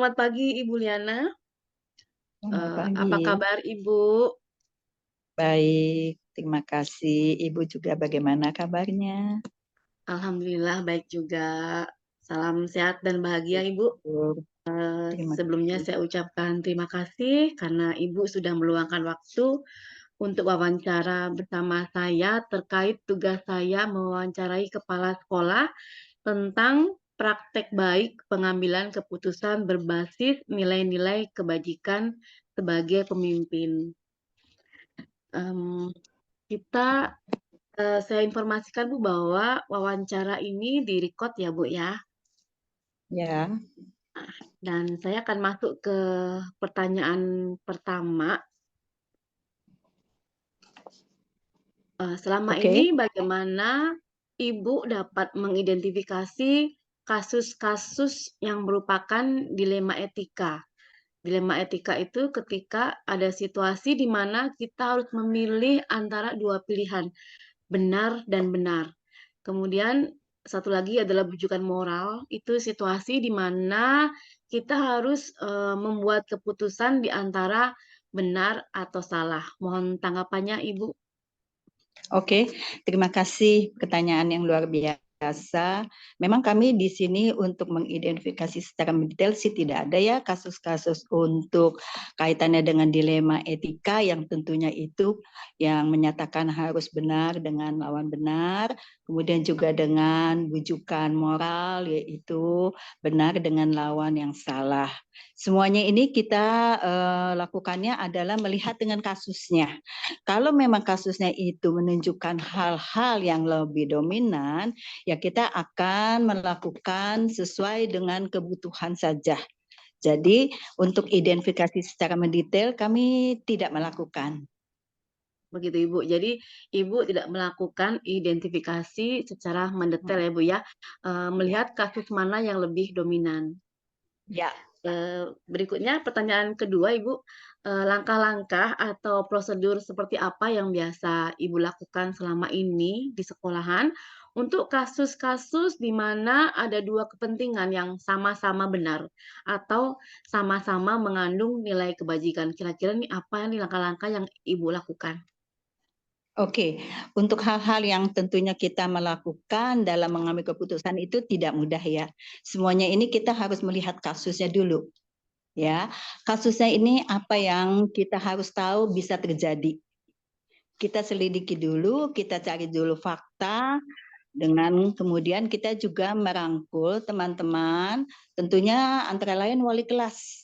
Selamat pagi Ibu Liana. Selamat pagi. Apa kabar Ibu? Baik, terima kasih. Ibu juga bagaimana kabarnya? Alhamdulillah baik juga. Salam sehat dan bahagia Ibu. Syukur. Terima Sebelumnya kasih. saya ucapkan terima kasih karena Ibu sudah meluangkan waktu untuk wawancara bersama saya terkait tugas saya mewawancarai kepala sekolah tentang praktek baik pengambilan keputusan berbasis nilai-nilai kebajikan sebagai pemimpin. Em, kita saya informasikan Bu bahwa wawancara ini di-record ya Bu ya. Ya, Dan saya akan masuk ke pertanyaan pertama. Selama oke. ini bagaimana Ibu dapat mengidentifikasi kasus-kasus yang merupakan dilema etika? Dilema etika itu ketika ada situasi di mana kita harus memilih antara dua pilihan, benar dan benar. Kemudian satu lagi adalah bujukan moral, itu situasi di mana kita harus membuat keputusan di antara benar atau salah. Mohon tanggapannya Ibu. Oke, terima kasih pertanyaan yang luar biasa. Memang kami di sini untuk mengidentifikasi secara mendetail sih tidak ada ya kasus-kasus untuk kaitannya dengan dilema etika yang tentunya itu yang menyatakan harus benar dengan lawan benar, kemudian juga dengan bujukan moral yaitu benar dengan lawan yang salah. Semuanya ini kita lakukannya adalah melihat dengan kasusnya. Kalau memang kasusnya itu menunjukkan hal-hal yang lebih dominan, ya kita akan melakukan sesuai dengan kebutuhan saja. Jadi untuk identifikasi secara mendetail kami tidak melakukan. Begitu Ibu. Jadi Ibu tidak melakukan identifikasi secara mendetail ya Bu ya, Ya, melihat kasus mana yang lebih dominan. ya. Berikutnya pertanyaan kedua Ibu, langkah-langkah atau prosedur seperti apa yang biasa Ibu lakukan selama ini di sekolahan untuk kasus-kasus di mana ada dua kepentingan yang sama-sama benar atau sama-sama mengandung nilai kebajikan. Kira-kira nih apa nih langkah-langkah yang Ibu lakukan? Oke, untuk hal-hal yang tentunya kita melakukan dalam mengambil keputusan itu tidak mudah ya. Semuanya ini kita harus melihat kasusnya dulu. Ya, kasusnya ini apa yang kita harus tahu bisa terjadi. Kita selidiki dulu, kita cari dulu fakta, dengan kemudian kita juga merangkul teman-teman, tentunya antara lain wali kelas.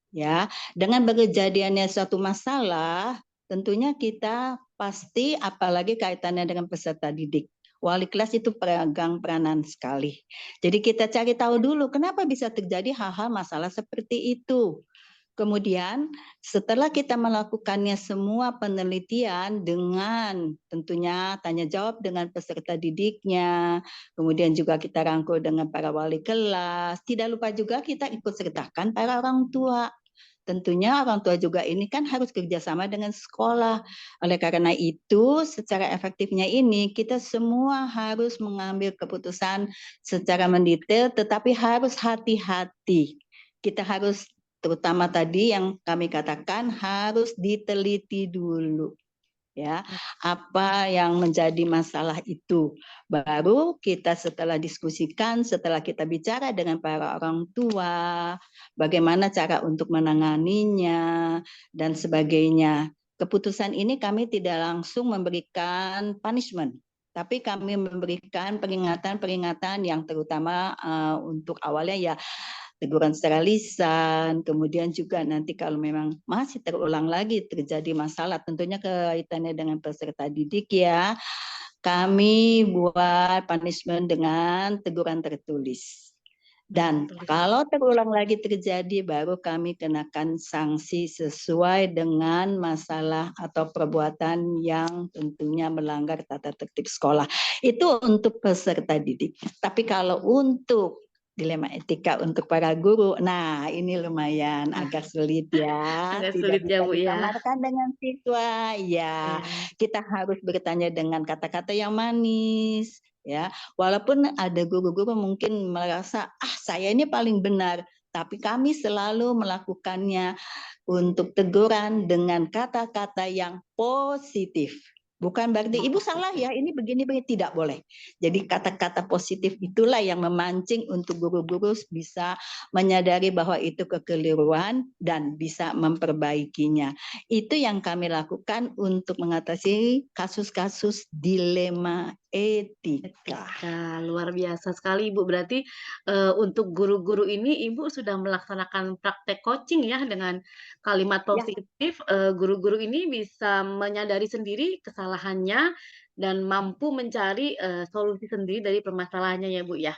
Ya, dengan berkejadiannya suatu masalah, tentunya kita pasti apalagi kaitannya dengan peserta didik. Wali kelas itu pegang peranan sekali. Jadi kita cari tahu dulu kenapa bisa terjadi hal-hal masalah seperti itu. Kemudian setelah kita melakukannya semua penelitian dengan tentunya tanya jawab dengan peserta didiknya, kemudian juga kita rangkul dengan para wali kelas, tidak lupa juga kita ikut sertakan para orang tua. Tentunya orang tua juga ini kan harus kerjasama dengan sekolah. Oleh karena itu, secara efektifnya ini kita semua harus mengambil keputusan secara mendetail, tetapi harus hati-hati. Kita harus terutama tadi yang kami katakan harus diteliti dulu ya apa yang menjadi masalah itu baru kita setelah diskusikan setelah kita bicara dengan para orang tua bagaimana cara untuk menanganinya dan sebagainya. Keputusan ini kami tidak langsung memberikan punishment tapi kami memberikan peringatan-peringatan yang terutama untuk awalnya ya teguran secara lisan, kemudian juga nanti kalau memang masih terulang lagi terjadi masalah, tentunya kaitannya dengan peserta didik ya, kami buat punishment dengan teguran tertulis. Dan kalau terulang lagi terjadi, baru kami kenakan sanksi sesuai dengan masalah atau perbuatan yang tentunya melanggar tata tertib sekolah. Itu untuk peserta didik. Tapi kalau untuk dilema etika untuk para guru, nah ini lumayan agak sulit ya, Agak tidak sulit ya bisa Bu ya. disamarkan dengan siswa. Ya, Ya. kita harus bertanya dengan kata-kata yang manis, ya. Walaupun ada guru-guru mungkin merasa, ah saya ini paling benar, tapi kami selalu melakukannya untuk teguran dengan kata-kata yang positif. Bukan berarti ibu salah ya, ini begini-begini, tidak boleh. Jadi kata-kata positif itulah yang memancing untuk guru-guru bisa menyadari bahwa itu kekeliruan dan bisa memperbaikinya. Itu yang kami lakukan untuk mengatasi kasus-kasus dilema etika. Luar biasa sekali Ibu. Berarti untuk guru-guru ini Ibu sudah melaksanakan praktek coaching ya dengan kalimat Ya, positif. Guru-guru ini bisa menyadari sendiri kesalahannya dan mampu mencari solusi sendiri dari permasalahannya ya Bu ya.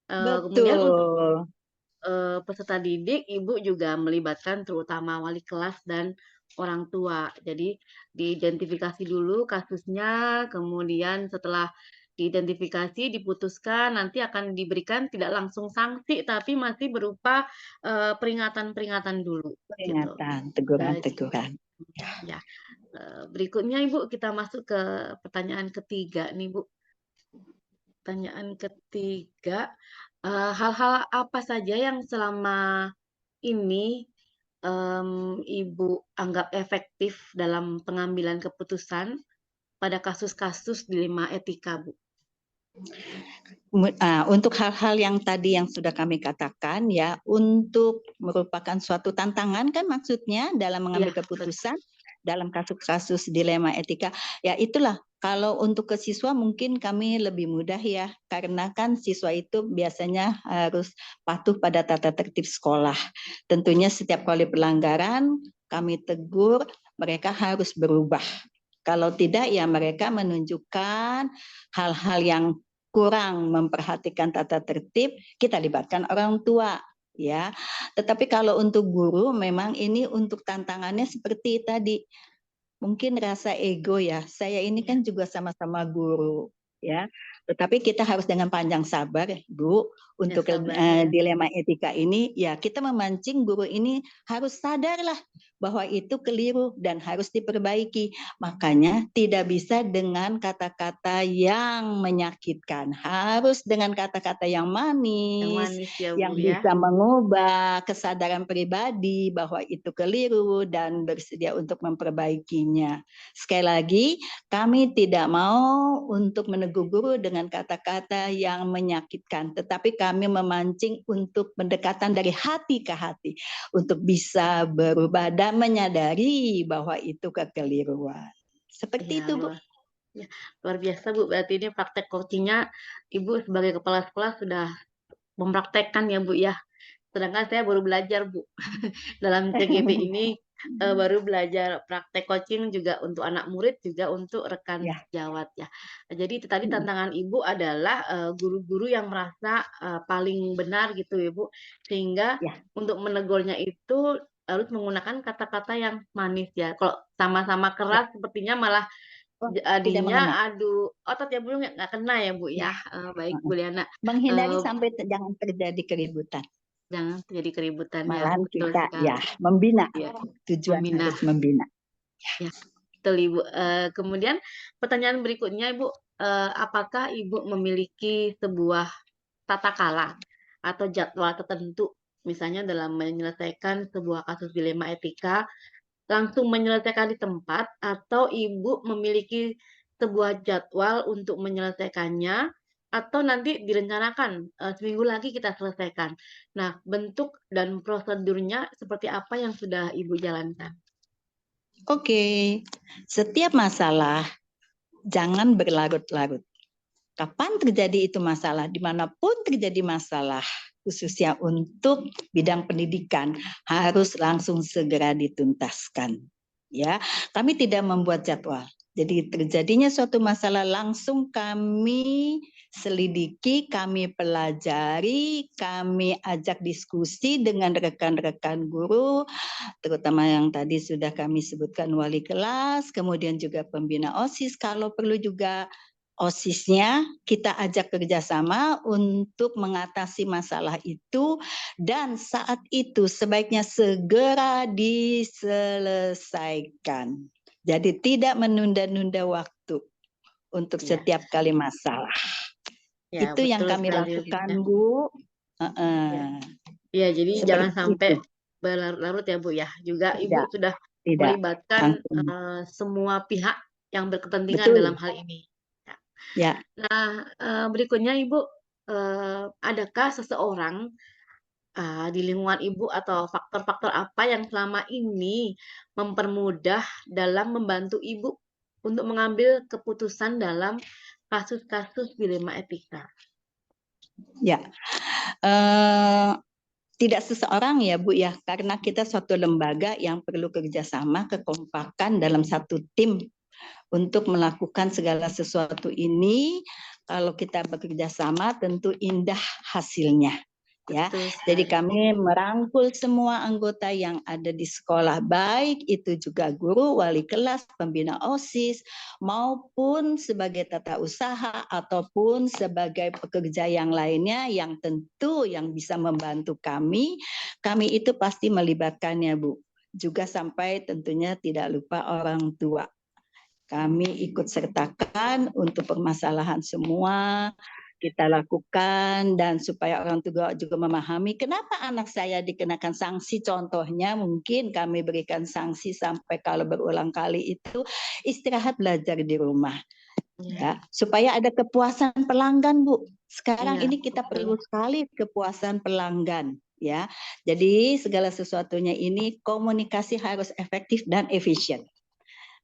Kemudian untuk betul. peserta didik, Ibu juga melibatkan terutama wali kelas dan orang tua. Jadi diidentifikasi dulu kasusnya, kemudian setelah diidentifikasi, diputuskan, nanti akan diberikan tidak langsung sanksi, tapi masih berupa peringatan-peringatan dulu, gitu. Peringatan, Eh, teguran-teguran. ya, berikutnya Ibu kita masuk ke pertanyaan ketiga nih Bu. Pertanyaan ketiga, hal-hal apa saja yang selama ini Ibu anggap efektif dalam pengambilan keputusan pada kasus-kasus dilema etika, Bu? Untuk hal-hal yang tadi yang sudah kami katakan ya, untuk merupakan suatu tantangan kan maksudnya dalam Iya, mengambil keputusan dalam kasus-kasus dilema etika. Ya itulah, kalau untuk ke siswa mungkin kami lebih mudah ya, karena kan siswa itu biasanya harus patuh pada tata tertib sekolah. Tentunya setiap kali pelanggaran kami tegur, mereka harus berubah. Kalau tidak ya mereka menunjukkan hal-hal yang kurang memperhatikan tata tertib, kita libatkan orang tua ya. Tetapi kalau untuk guru memang ini untuk tantangannya seperti tadi, mungkin rasa ego ya. Saya ini iya, kan juga sama-sama guru ya. Tetapi kita harus dengan panjang sabar, Bu, ya untuk sabar ya. dilema etika ini ya kita memancing guru ini harus sadarlah bahwa itu keliru dan harus diperbaiki. Makanya tidak bisa dengan kata-kata yang menyakitkan, harus dengan kata-kata yang Yang manis, manis ya, Bu yang ya. bisa mengubah kesadaran pribadi bahwa itu keliru dan bersedia untuk memperbaikinya. Sekali lagi, kami tidak mau untuk menegur guru dengan kata-kata yang menyakitkan, tetapi kami memancing untuk pendekatan dari hati ke hati untuk bisa berubah dan menyadari bahwa itu kekeliruan. Seperti Iya, itu, Bu. ya, luar biasa Bu. Berarti ini praktek coachingnya Ibu sebagai kepala sekolah sudah mempraktekkan ya Bu ya. Sedangkan saya baru belajar Bu. Dalam CGV ini baru belajar praktek coaching juga untuk anak murid juga untuk rekan Ya. sejawat ya. Jadi itu tadi tantangan Ibu adalah guru-guru yang merasa paling benar gitu ya Bu, sehingga Ya. untuk menegurnya itu harus menggunakan kata-kata yang manis ya. Kalau sama-sama Ya. keras sepertinya malah Oh, tidak jadinya mengena. adu otot ya Bu, nggak kena ya Bu Ya. ya. Baik Bu Liana. Menghindari Eh, sampai jangan terjadi keributan. jangan terjadi keributan ya, Malahan betul kita ya sekali. membina. Ya, Tujuan membina. harus membina. Ya, betul Ibu. Kemudian pertanyaan berikutnya Ibu, apakah Ibu memiliki sebuah tata kala atau jadwal tertentu, misalnya dalam menyelesaikan sebuah kasus dilema etika, langsung menyelesaikan di tempat, atau Ibu memiliki sebuah jadwal untuk menyelesaikannya, atau nanti direncanakan seminggu lagi kita selesaikan. Nah, bentuk dan prosedurnya seperti apa yang sudah Ibu jalankan? Oke, setiap masalah jangan berlarut-larut. Kapan terjadi itu masalah, dimanapun terjadi masalah, khususnya untuk bidang pendidikan, harus langsung segera dituntaskan. Ya, kami tidak membuat jadwal. Jadi terjadinya suatu masalah langsung kami selidiki, kami pelajari, kami ajak diskusi dengan rekan-rekan guru, terutama yang tadi sudah kami sebutkan wali kelas, kemudian juga pembina OSIS, kalau perlu juga OSISnya kita ajak kerjasama untuk mengatasi masalah itu dan saat itu sebaiknya segera diselesaikan. Jadi tidak menunda-nunda waktu untuk Ya, setiap kali masalah. ya Itu yang betul kami sekali Bu. lakukan, Bu. Ya. Ya, jadi jangan Seperti sampai itu. berlarut-larut ya Bu ya. Juga Tidak, Ibu sudah tidak. melibatkan Langsung. semua pihak yang berkepentingan dalam Betul. hal ini. Ya. Ya. Nah, berikutnya Ibu, adakah seseorang di lingkungan Ibu atau faktor-faktor apa yang selama ini mempermudah dalam membantu Ibu untuk mengambil keputusan dalam kasus-kasus dilema etika? Ya. Eh, Tidak seseorang ya Bu ya, karena kita suatu lembaga yang perlu kerjasama, kekompakan dalam satu tim untuk melakukan segala sesuatu ini. Kalau kita bekerja sama tentu indah hasilnya. Ya, Betul jadi sekali. kami merangkul semua anggota yang ada di sekolah, baik itu juga guru, wali kelas, pembina OSIS, maupun sebagai tata usaha ataupun sebagai pekerja yang lainnya yang tentu yang bisa membantu kami itu pasti melibatkannya Bu. Juga sampai tentunya tidak lupa orang tua. Kami ikut sertakan untuk permasalahan semua kita lakukan dan supaya orang tua juga memahami kenapa anak saya dikenakan sanksi. Contohnya mungkin kami berikan sanksi sampai kalau berulang kali itu istirahat belajar di rumah. Ya, Ya, supaya ada kepuasan pelanggan, Bu. Sekarang iya, ini kita betul. perlu sekali kepuasan pelanggan, ya. Jadi segala sesuatunya ini komunikasi harus efektif dan efisien.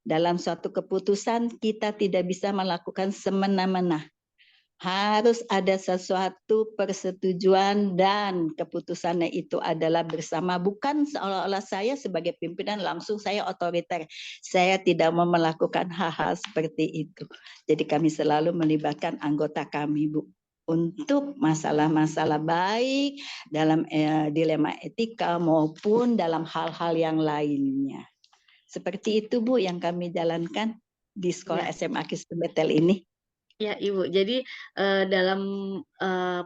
Dalam suatu keputusan kita tidak bisa melakukan semena-mena. Harus ada sesuatu persetujuan dan keputusannya itu adalah bersama. Bukan seolah-olah saya sebagai pimpinan langsung saya otoriter. Saya tidak mau melakukan hal-hal seperti itu. Jadi kami selalu melibatkan anggota kami, Bu, untuk masalah-masalah baik dalam dilema etika maupun dalam hal-hal yang lainnya. Seperti itu Bu yang kami jalankan di sekolah Ya, SMA Kristen Betel ini. ya Ibu. Jadi dalam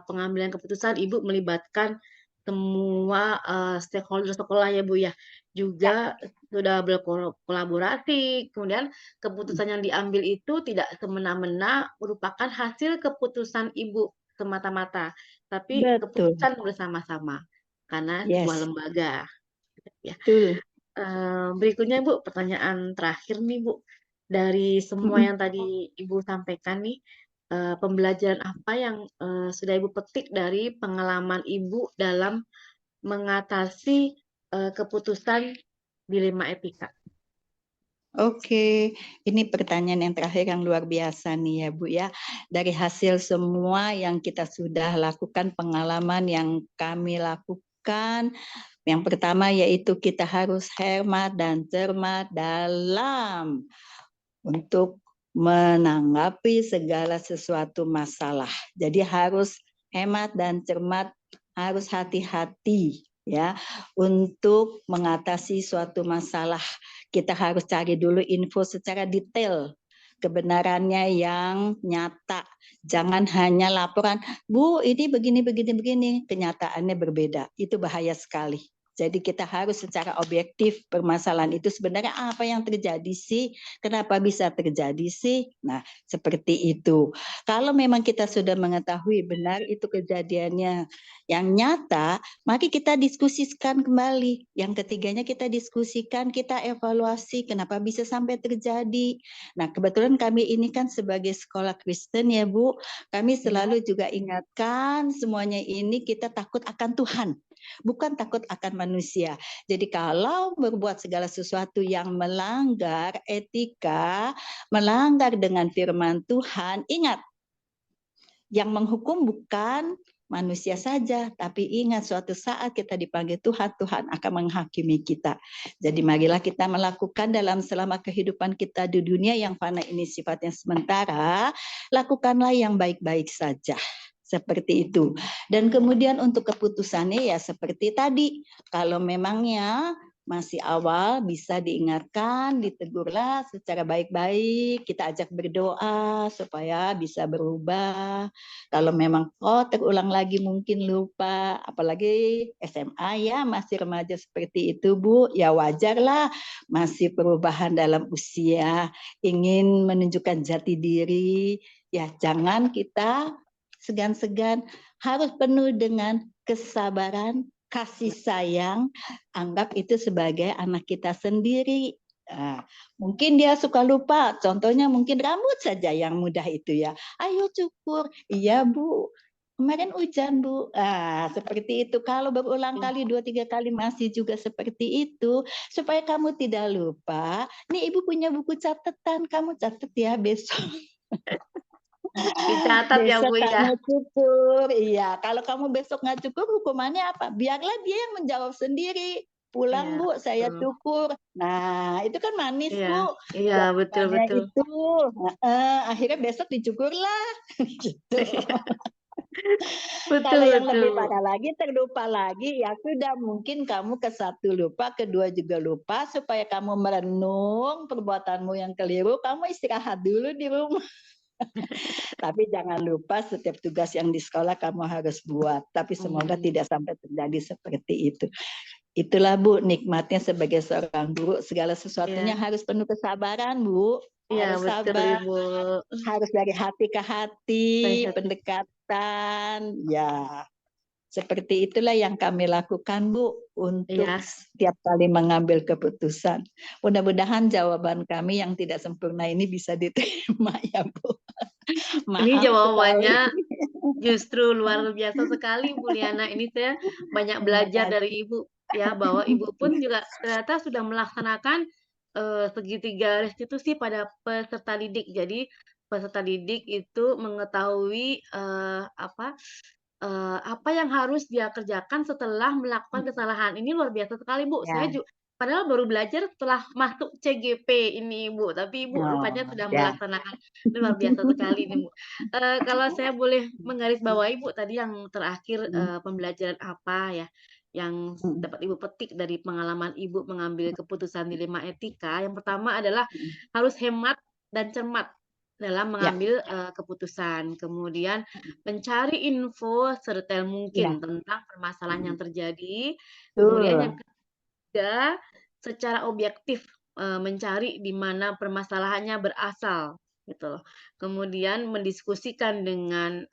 pengambilan keputusan Ibu melibatkan semua stakeholder sekolah ya Bu ya. Ya. Juga sudah berkolaborasi. Kemudian keputusan yang diambil itu tidak semena-mena merupakan hasil keputusan Ibu semata-mata, tapi Betul. keputusan bersama-sama karena sebuah Yes, lembaga. Ya. betul. Berikutnya Bu, pertanyaan terakhir nih Bu. Dari semua Mm-mm. yang tadi Ibu sampaikan nih, pembelajaran apa yang sudah Ibu petik dari pengalaman Ibu dalam mengatasi keputusan dilema etika? Oke, ini pertanyaan yang terakhir yang luar biasa nih ya Bu ya. Dari hasil semua yang kita sudah lakukan, pengalaman yang kami lakukan, yang pertama yaitu kita harus hemat dan cermat dalam untuk menanggapi segala sesuatu masalah. Jadi harus hemat dan cermat, harus hati-hati ya untuk mengatasi suatu masalah. Kita harus cari dulu info secara detail, kebenarannya yang nyata. Jangan hanya laporan, Bu, ini begini begini begini, kenyataannya berbeda. Itu bahaya sekali. Jadi kita harus secara objektif permasalahan itu sebenarnya apa yang terjadi sih? Kenapa bisa terjadi sih? Nah, seperti itu. Kalau memang kita sudah mengetahui benar itu kejadiannya yang nyata, mari kita diskusikan kembali. Yang ketiganya kita diskusikan, kita evaluasi kenapa bisa sampai terjadi. Nah, kebetulan kami ini kan sebagai sekolah Kristen ya Bu, kami selalu juga ingatkan semuanya ini kita takut akan Tuhan, bukan takut akan manusia. Jadi kalau berbuat segala sesuatu yang melanggar etika, melanggar dengan firman Tuhan, ingat yang menghukum bukan manusia saja, tapi ingat suatu saat kita dipanggil Tuhan, Tuhan akan menghakimi kita. Jadi marilah kita melakukan dalam selama kehidupan kita di dunia yang fana ini sifatnya sementara, lakukanlah yang baik-baik saja. Seperti itu. Dan kemudian untuk keputusannya ya seperti tadi, kalau memangnya masih awal bisa diingatkan, ditegurlah secara baik-baik, kita ajak berdoa supaya bisa berubah. Kalau memang terulang lagi mungkin lupa, apalagi SMA ya masih remaja seperti itu Bu, ya wajarlah masih perubahan dalam usia, ingin menunjukkan jati diri, ya jangan kita segan-segan, harus penuh dengan kesabaran kasih sayang, anggap itu sebagai anak kita sendiri. Nah, mungkin dia suka lupa, contohnya mungkin rambut saja yang mudah itu ya. Ayo cukur, iya Bu. Kemarin hujan Bu. Seperti itu. Kalau berulang kali 2-3 kali masih juga seperti itu, supaya kamu tidak lupa. Nih Ibu punya buku catatan, kamu catat ya besok. Dicatat ya Besok Bu ya. kamu cukur, iya. Kalau kamu besok nggak cukur, hukumannya apa? Biarlah dia yang menjawab sendiri. Pulang Iya, Bu, saya betul. cukur. Nah, itu kan manis Iya, Bu. iya betul Jawabannya betul. itu, akhirnya besok dicukurlah, gitu. Betul Kalau yang betul lebih Bu. parah lagi, terlupa lagi, ya sudah mungkin kamu ke satu lupa, kedua juga lupa, supaya kamu merenung perbuatanmu yang keliru, kamu istirahat dulu di rumah. Tapi jangan lupa setiap tugas yang di sekolah kamu harus buat. Tapi semoga tidak sampai terjadi seperti itu. Itulah Bu, nikmatnya sebagai seorang guru, segala sesuatunya Iya, harus penuh kesabaran Bu. iya Harus betul sabar, Ibu. harus dari hati ke hati, Sehat. pendekatan. Ya, seperti itulah yang kami lakukan Bu untuk Iya, setiap kali mengambil keputusan. Mudah-mudahan jawaban kami yang tidak sempurna ini bisa diterima ya Bu. ini Maaf sekali. jawabannya justru luar biasa sekali Bu Liana. Ini saya banyak Terima belajar kasih. dari Ibu ya, bahwa Ibu pun juga ternyata sudah melaksanakan segitiga restitusi pada peserta didik. Jadi peserta didik itu mengetahui apa yang harus dia kerjakan setelah melakukan kesalahan. Ini luar biasa sekali Bu. Saya Ya, padahal baru belajar setelah masuk CGP ini Ibu, tapi Ibu rupanya oh, sudah ya. melaksanakan. Luar biasa sekali ini Bu. Kalau saya boleh menggarisbawahi Bu, tadi yang terakhir, pembelajaran apa ya, yang dapat Ibu petik dari pengalaman Ibu mengambil keputusan dilema etika. Yang pertama adalah harus hemat dan cermat dalam Ya, mengambil, keputusan. Kemudian mencari info sedetail ya, mungkin tentang permasalahan yang terjadi. Kemudian yang betul. ketiga, secara objektif, mencari di mana permasalahannya berasal, gitu loh. Kemudian mendiskusikan dengan,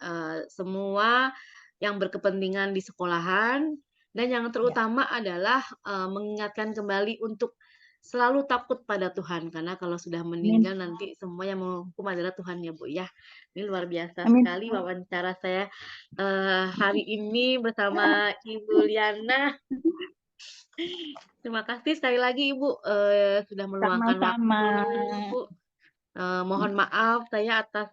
semua yang berkepentingan di sekolahan, dan yang Ya, terutama adalah, mengingatkan kembali untuk selalu takut pada Tuhan, karena kalau sudah amin. meninggal nanti semua yang menghukum adalah Tuhan ya, Bu, ya. Ini luar biasa Amin. sekali wawancara saya, hari ini bersama Ibu Liana. Terima kasih sekali lagi Ibu, sudah meluangkan Sama-sama. waktu. Mohon maaf saya atas,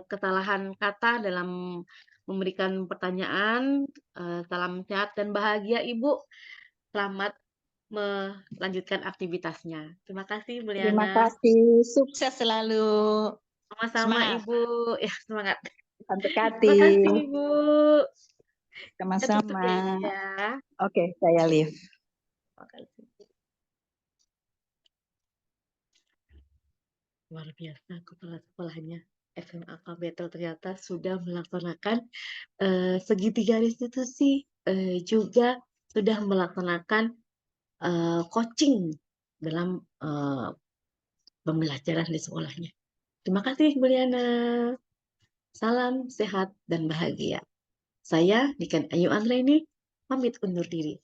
kesalahan kata dalam memberikan pertanyaan. Salam sehat dan bahagia Ibu. Selamat melanjutkan aktivitasnya. Terima kasih Bu Terima Liana. kasih. Sukses selalu. Sama-sama Semangat. Ibu. Ya semangat. Sampai Terima kasih hati. Ibu. Saya tutup Sama-sama. ya Ibu ya. Oke, saya live. Terima kasih. Luar biasa kepala sekolahnya SMA Kabetel ternyata sudah melaksanakan segitiga restitusi, juga sudah melaksanakan coaching dalam pembelajaran di sekolahnya. Terima kasih Bu Liana. Salam sehat dan bahagia. Saya Niken Ayu Anggraini pamit undur diri.